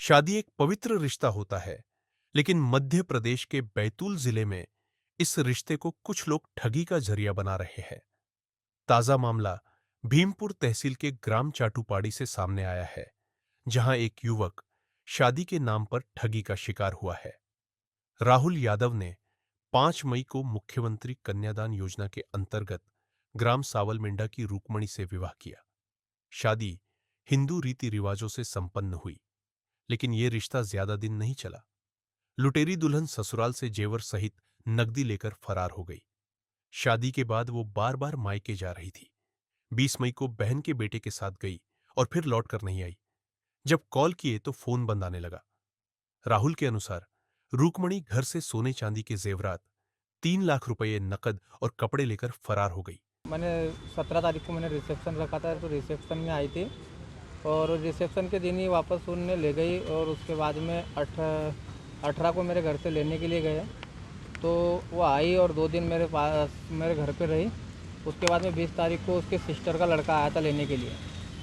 शादी एक पवित्र रिश्ता होता है, लेकिन मध्य प्रदेश के बैतूल जिले में इस रिश्ते को कुछ लोग ठगी का जरिया बना रहे हैं। ताजा मामला भीमपुर तहसील के ग्राम चाटुपाड़ी से सामने आया है, जहां एक युवक शादी के नाम पर ठगी का शिकार हुआ है। राहुल यादव ने 5 मई को मुख्यमंत्री कन्यादान योजना के अंतर्गत ग्राम सावलमेंढा की रुक्मणी से विवाह किया। शादी हिंदू रीति रिवाजों से संपन्न हुई, लेकिन यह रिश्ता ज्यादा दिन नहीं चला। लुटेरी दुल्हन ससुराल से जेवर सहित नकदी लेकर फरार हो गई। शादी के बाद वो बार बार मायके जा रही थी। 20 मई को बहन के बेटे के साथ गई और फिर लौट कर नहीं आई। जब कॉल किए तो फोन बंद आने लगा। राहुल के अनुसार रुक्मणी घर से सोने चांदी के जेवरात, 3 लाख रुपए नकद और कपड़े लेकर फरार हो गई। मैंने 17 तारीख को मैंने रिसेप्शन रखा था, तो रिसेप्शन में आई थी और रिसेप्शन के दिन ही वापस उन्हें ले गई। और उसके बाद में 18 को मेरे घर से लेने के लिए गए, तो वो आई और 2 दिन मेरे पास मेरे घर पे रही। उसके बाद में 20 तारीख को उसके सिस्टर का लड़का आया था लेने के लिए,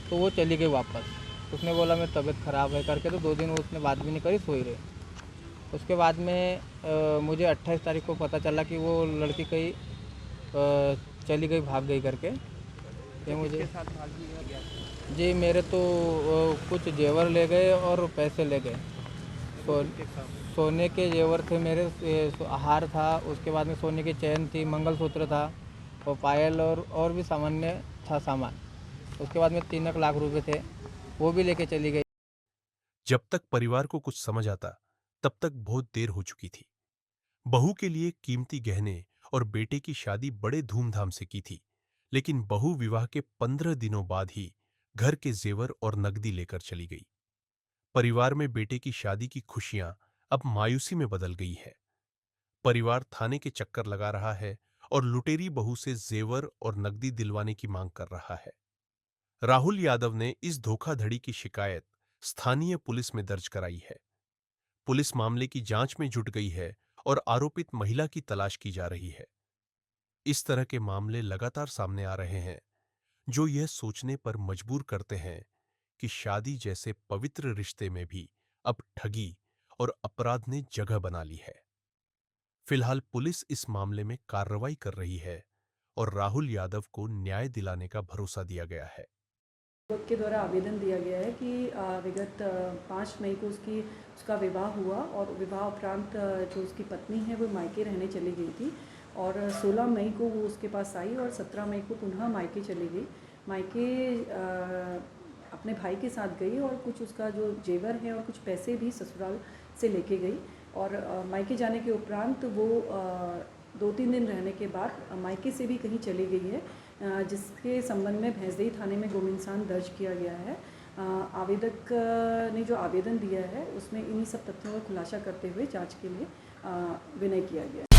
तो वो चली गई वापस। उसने बोला मेरी तबीयत ख़राब है करके, तो 2 दिन उसने बात भी नहीं करी, सोई रही। उसके बाद में मुझे 28 तारीख को पता चला कि वो लड़की कहीं चली गई, भाग गई करके। ये मुझे साथ भागी गया जी, मेरे तो कुछ जेवर ले गए और पैसे ले गए। सोने के जेवर थे मेरे, हार था, उसके बाद में सोने की चैन थी, मंगलसूत्र था और पायल और भी सामान्य था सामान। उसके बाद में 3 लाख रुपए थे, वो भी लेके चली गई। जब तक परिवार को कुछ समझ आता, तब तक बहुत देर हो चुकी थी। बहू के लिए कीमती गहने और बेटे की शादी बड़े धूमधाम से की थी, लेकिन बहू विवाह के 15 दिनों बाद ही घर के जेवर और नकदी लेकर चली गई। परिवार में बेटे की शादी की खुशियां अब मायूसी में बदल गई है। परिवार थाने के चक्कर लगा रहा है और लुटेरी बहू से जेवर और नकदी दिलवाने की मांग कर रहा है। राहुल यादव ने इस धोखाधड़ी की शिकायत स्थानीय पुलिस में दर्ज कराई है। पुलिस मामले की जांच में जुट गई है और आरोपित महिला की तलाश की जा रही है। इस तरह के मामले लगातार सामने आ रहे हैं, जो यह सोचने पर मजबूर करते हैं कि शादी जैसे पवित्र रिश्ते में भी अब ठगी और अपराध ने जगह बना ली है। फिलहाल पुलिस इस मामले में कार्रवाई कर रही है और राहुल यादव को न्याय दिलाने का भरोसा दिया गया है। युवक के द्वारा आवेदन दिया गया है कि विगत 5 मई को उसका विवाह हुआ और विवाह उपरांत जो उसकी पत्नी है वो मायके रहने चली गई थी और 16 मई को वो उसके पास आई और 17 मई को पुनः मायके चली गई। मायके अपने भाई के साथ गई और कुछ उसका जो जेवर है और कुछ पैसे भी ससुराल से लेके गई। और मायके जाने के उपरांत वो 2-3 दिन रहने के बाद मायके से भी कहीं चली गई है, जिसके संबंध में भैंसदेही थाने में गुम-इंसान दर्ज किया गया है। आवेदक ने जो आवेदन दिया है उसमें इन्हीं सब तथ्यों का खुलासा करते हुए जांच के लिए विनय किया गया है।